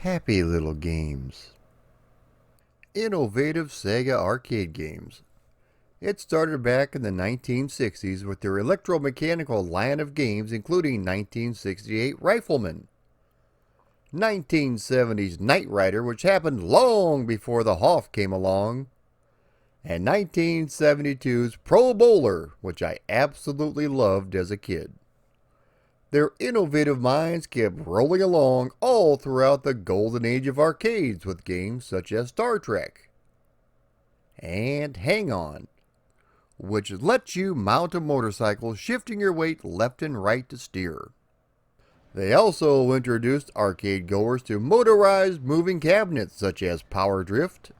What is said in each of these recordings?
Happy little games. Innovative Sega arcade games. It started back in the 1960s with their electromechanical line of games including 1968 Rifleman, 1970s Knight Rider, which happened long before the Hoff came along, and 1972's Pro Bowler, which I absolutely loved as a kid. Their innovative minds kept rolling along all throughout the golden age of arcades with games such as Star Trek and Hang On, which lets you mount a motorcycle shifting your weight left and right to steer. They also introduced arcade goers to motorized moving cabinets such as Power Drift,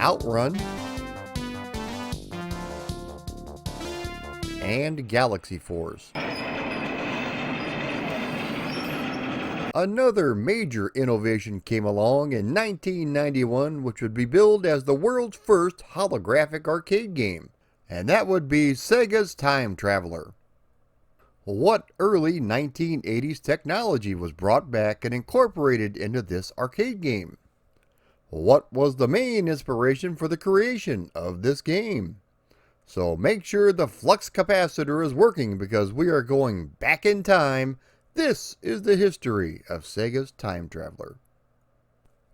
Outrun, and Galaxy Force. Another major innovation came along in 1991, which would be billed as the world's first holographic arcade game, and that would be Sega's Time Traveler. What early 1980s technology was brought back and incorporated into this arcade game? What was the main inspiration for the creation of this game? So make sure the flux capacitor is working because we are going back in time. This is the history of Sega's Time Traveler.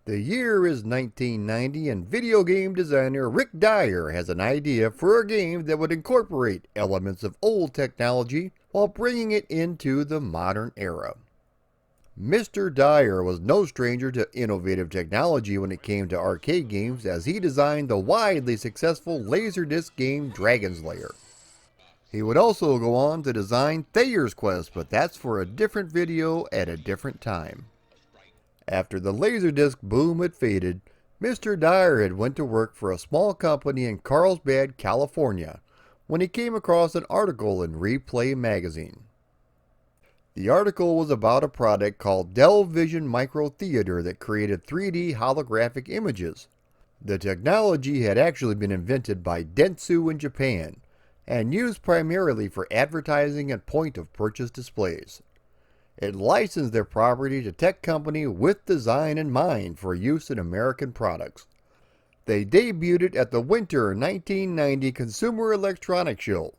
The year is 1990 and video game designer Rick Dyer has an idea for a game that would incorporate elements of old technology while bringing it into the modern era. Mr. Dyer was no stranger to innovative technology when it came to arcade games, as he designed the widely successful Laserdisc game Dragon's Lair. He would also go on to design Thayer's Quest, but that's for a different video at a different time. After the Laserdisc boom had faded, Mr. Dyer had went to work for a small company in Carlsbad, California, when he came across an article in Replay magazine. The article was about a product called Dell Vision Micro Theater that created 3D holographic images. The technology had actually been invented by Dentsu in Japan and used primarily for advertising and point-of-purchase displays. It licensed their property to tech company with design in mind for use in American products. They debuted it at the Winter 1990 Consumer Electronics Show,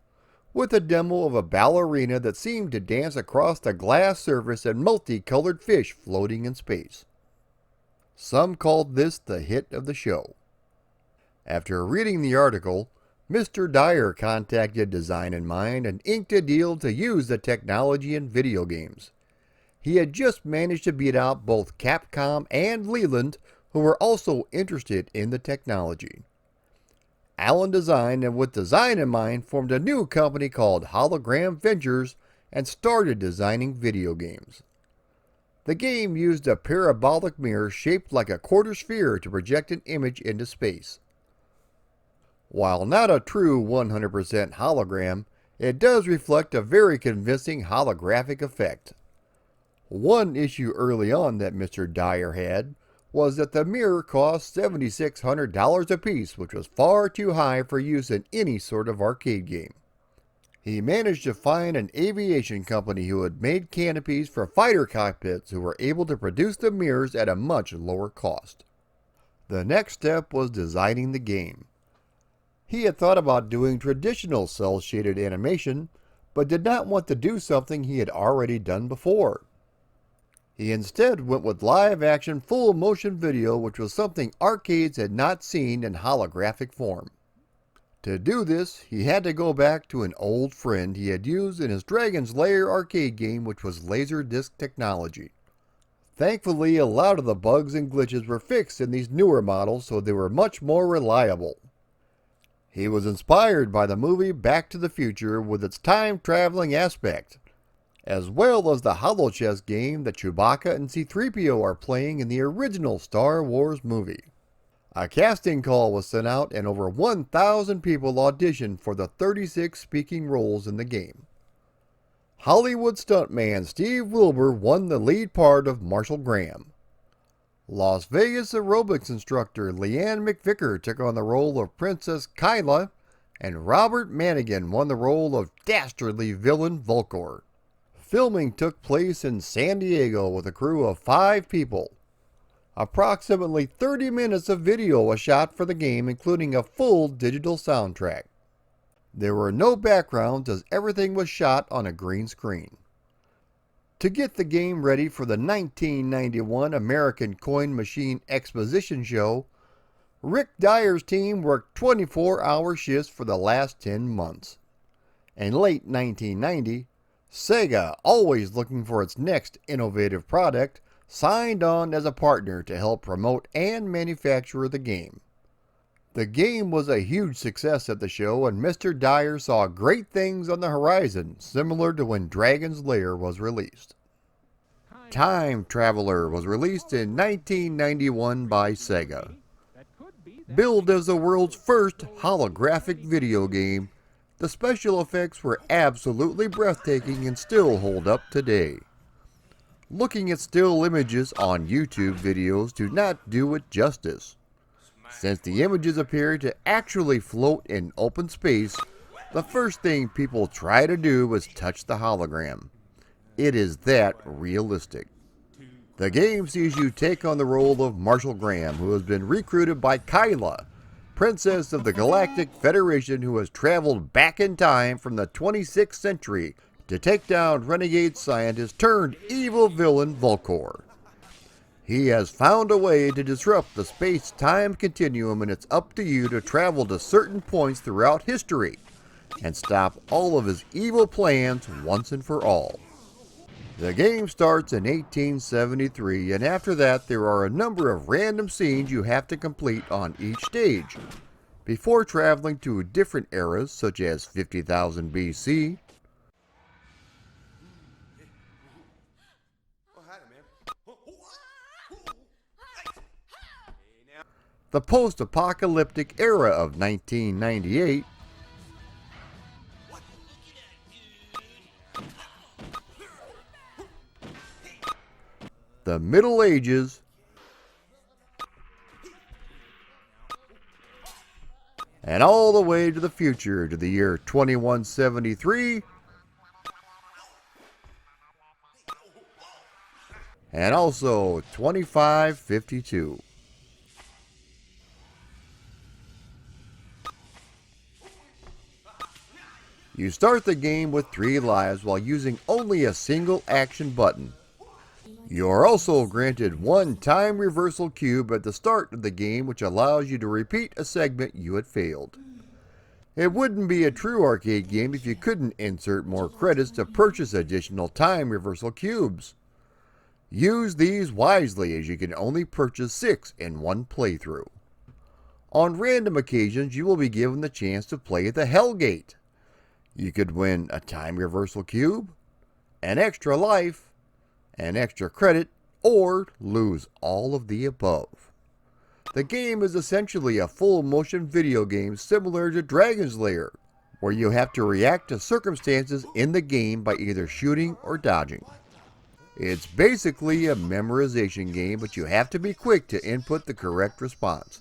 with a demo of a ballerina that seemed to dance across the glass surface and multicolored fish floating in space. Some called this the hit of the show. After reading the article, Mr. Dyer contacted Design in Mind and inked a deal to use the technology in video games. He had just managed to beat out both Capcom and Leland, who were also interested in the technology. Allen Design, and with Design in Mind, formed a new company called Hologram Ventures and started designing video games. The game used a parabolic mirror shaped like a quarter sphere to project an image into space. While not a true 100% hologram, it does reflect a very convincing holographic effect. One issue early on that Mr. Dyer had was that the mirror cost $7,600 apiece, which was far too high for use in any sort of arcade game. He managed to find an aviation company who had made canopies for fighter cockpits who were able to produce the mirrors at a much lower cost. The next step was designing the game. He had thought about doing traditional cel-shaded animation, but did not want to do something he had already done before. He instead went with live-action full-motion video, which was something arcades had not seen in holographic form. To do this, he had to go back to an old friend he had used in his Dragon's Lair arcade game, which was Laserdisc technology. Thankfully, a lot of the bugs and glitches were fixed in these newer models, so they were much more reliable. He was inspired by the movie Back to the Future with its time-traveling aspect, as well as the holochess game that Chewbacca and C-3PO are playing in the original Star Wars movie. A casting call was sent out and over 1,000 people auditioned for the 36 speaking roles in the game. Hollywood stuntman Steve Wilbur won the lead part of Marshall Graham. Las Vegas aerobics instructor Leanne McVicker took on the role of Princess Kyla, and Robert Manigan won the role of dastardly villain Volkor. Filming took place in San Diego with a crew of 5 people. Approximately 30 minutes of video was shot for the game, including a full digital soundtrack. There were no backgrounds as everything was shot on a green screen. To get the game ready for the 1991 American Coin Machine Exposition Show, Rick Dyer's team worked 24-hour shifts for the last 10 months. In late 1990, Sega, always looking for its next innovative product, signed on as a partner to help promote and manufacture the game. The game was a huge success at the show, and Mr. Dyer saw great things on the horizon, similar to when Dragon's Lair was released. Time Traveler was released in 1991 by Sega. Billed as the world's first holographic video game, the special effects were absolutely breathtaking and still hold up today. Looking at still images on YouTube videos do not do it justice. Since the images appear to actually float in open space, the first thing people try to do is touch the hologram. It is that realistic. The game sees you take on the role of Marshall Graham, who has been recruited by Kyla, Princess of the Galactic Federation, who has traveled back in time from the 26th century to take down renegade scientist turned evil villain Volcor. He has found a way to disrupt the space-time continuum, and it's up to you to travel to certain points throughout history and stop all of his evil plans once and for all. The game starts in 1873, and after that there are a number of random scenes you have to complete on each stage, before traveling to different eras such as 50,000 BC, the post-apocalyptic era of 1998, the Middle Ages, and all the way to the future to the year 2173, and also 2552. You start the game with 3 lives while using only a single action button. You are also granted 1 time reversal cube at the start of the game, which allows you to repeat a segment you had failed. It wouldn't be a true arcade game if you couldn't insert more credits to purchase additional time reversal cubes. Use these wisely, as you can only purchase 6 in one playthrough. On random occasions, you will be given the chance to play the Hellgate. You could win a time reversal cube, an extra life, an extra credit, or lose all of the above. The game is essentially a full motion video game similar to Dragon's Lair, where you have to react to circumstances in the game by either shooting or dodging. It's basically a memorization game, but you have to be quick to input the correct response.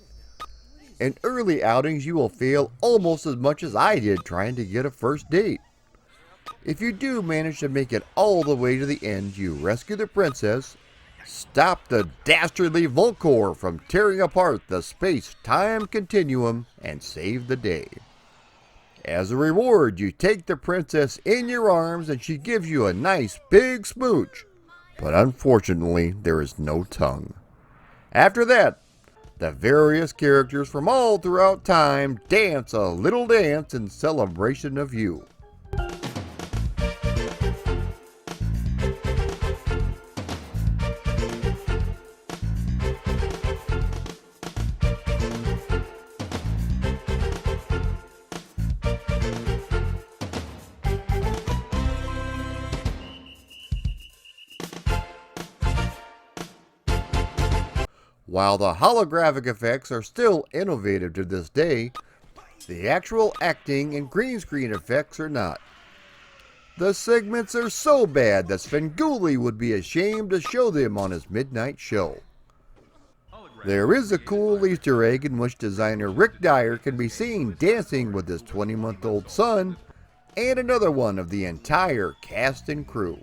In early outings, you will fail almost as much as I did trying to get a first date. If you do manage to make it all the way to the end, you rescue the princess, stop the dastardly Volcor from tearing apart the space-time continuum, and save the day. As a reward, you take the princess in your arms and she gives you a nice big smooch, but unfortunately there is no tongue. After that, the various characters from all throughout time dance a little dance in celebration of you. While the holographic effects are still innovative to this day, the actual acting and green screen effects are not. The segments are so bad that Svengoolie would be ashamed to show them on his midnight show. There is a cool Easter egg in which designer Rick Dyer can be seen dancing with his 20-month-old son and another one of the entire cast and crew.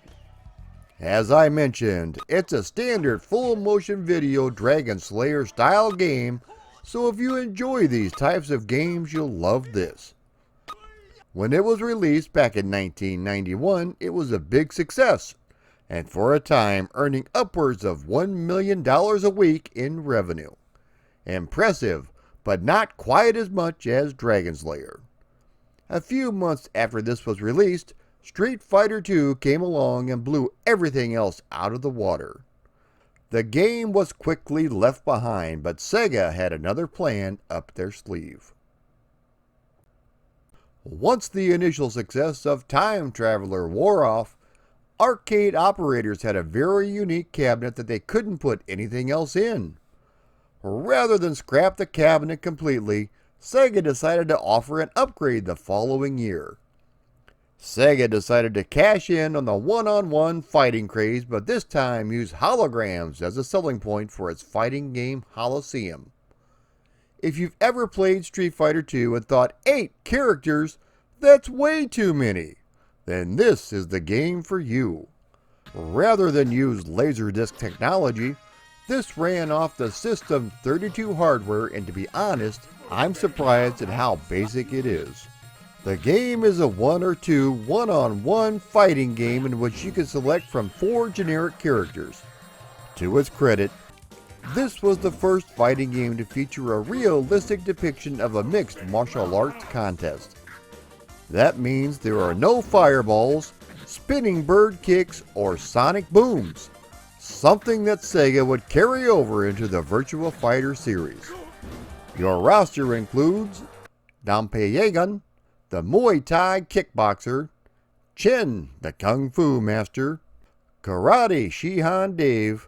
As I mentioned, it's a standard full motion video Dragon Slayer style game, so if you enjoy these types of games, you'll love this. When it was released back in 1991, it was a big success, and for a time earning upwards of $1 million a week in revenue. Impressive, but not quite as much as Dragon Slayer. A few months after this was released, Street Fighter II came along and blew everything else out of the water. The game was quickly left behind, but Sega had another plan up their sleeve. Once the initial success of Time Traveler wore off, arcade operators had a very unique cabinet that they couldn't put anything else in. Rather than scrap the cabinet completely, Sega decided to offer an upgrade the following year. Sega decided to cash in on the one-on-one fighting craze, but this time used holograms as a selling point for its fighting game Holism. If you've ever played Street Fighter II and thought 8 characters, that's way too many, then this is the game for you. Rather than use Laserdisc technology, this ran off the System 32 hardware, and to be honest, I'm surprised at how basic it is. The game is a 1 or 2 one-on-one fighting game in which you can select from 4 generic characters. To its credit, this was the first fighting game to feature a realistic depiction of a mixed martial arts contest. That means there are no fireballs, spinning bird kicks, or sonic booms, something that Sega would carry over into the Virtua Fighter series. Your roster includes Dampei Yegan, the Muay Thai kickboxer, Chen, the Kung Fu master, Karate Shihan Dave,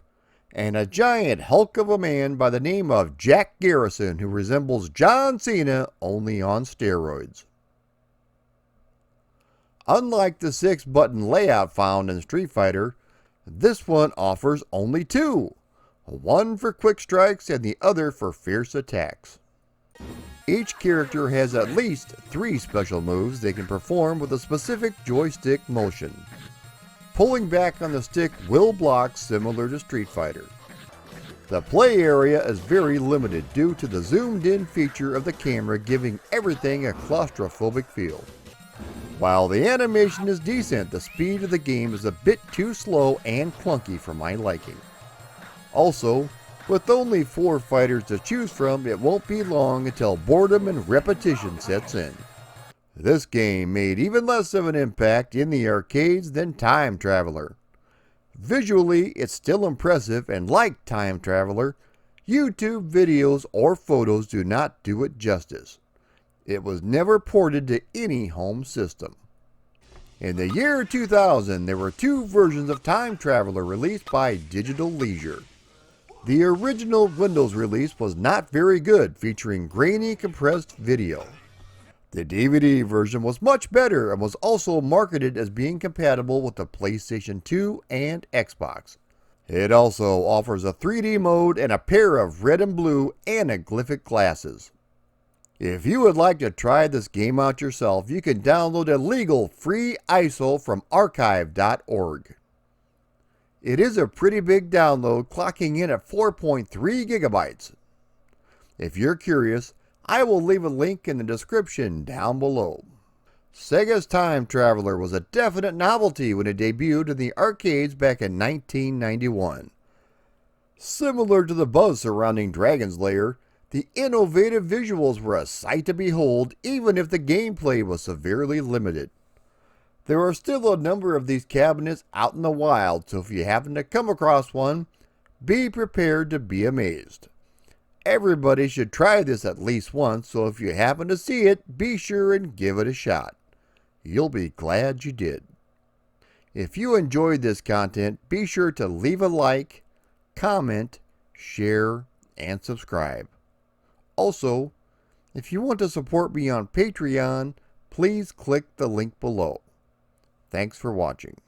and a giant hulk of a man by the name of Jack Garrison, who resembles John Cena only on steroids. Unlike the 6-button layout found in Street Fighter, this one offers only 2, one for quick strikes and the other for fierce attacks. Each character has at least 3 special moves they can perform with a specific joystick motion. Pulling back on the stick will block, similar to Street Fighter. The play area is very limited due to the zoomed in feature of the camera, giving everything a claustrophobic feel. While the animation is decent, the speed of the game is a bit too slow and clunky for my liking. Also, with only 4 fighters to choose from, it won't be long until boredom and repetition sets in. This game made even less of an impact in the arcades than Time Traveler. Visually, it's still impressive, and like Time Traveler, YouTube videos or photos do not do it justice. It was never ported to any home system. In the year 2000, there were 2 versions of Time Traveler released by Digital Leisure. The original Windows release was not very good, featuring grainy compressed video. The DVD version was much better and was also marketed as being compatible with the PlayStation 2 and Xbox. It also offers a 3D mode and a pair of red and blue anaglyphic glasses. If you would like to try this game out yourself, you can download a legal free ISO from archive.org. It is a pretty big download, clocking in at 4.3 gigabytes. If you're curious, I will leave a link in the description down below. Sega's Time Traveler was a definite novelty when it debuted in the arcades back in 1991. Similar to the buzz surrounding Dragon Slayer, the innovative visuals were a sight to behold, even if the gameplay was severely limited. There are still a number of these cabinets out in the wild, so if you happen to come across one, be prepared to be amazed. Everybody should try this at least once, so if you happen to see it, be sure and give it a shot. You'll be glad you did. If you enjoyed this content, be sure to leave a like, comment, share, and subscribe. Also, if you want to support me on Patreon, please click the link below. Thanks for watching.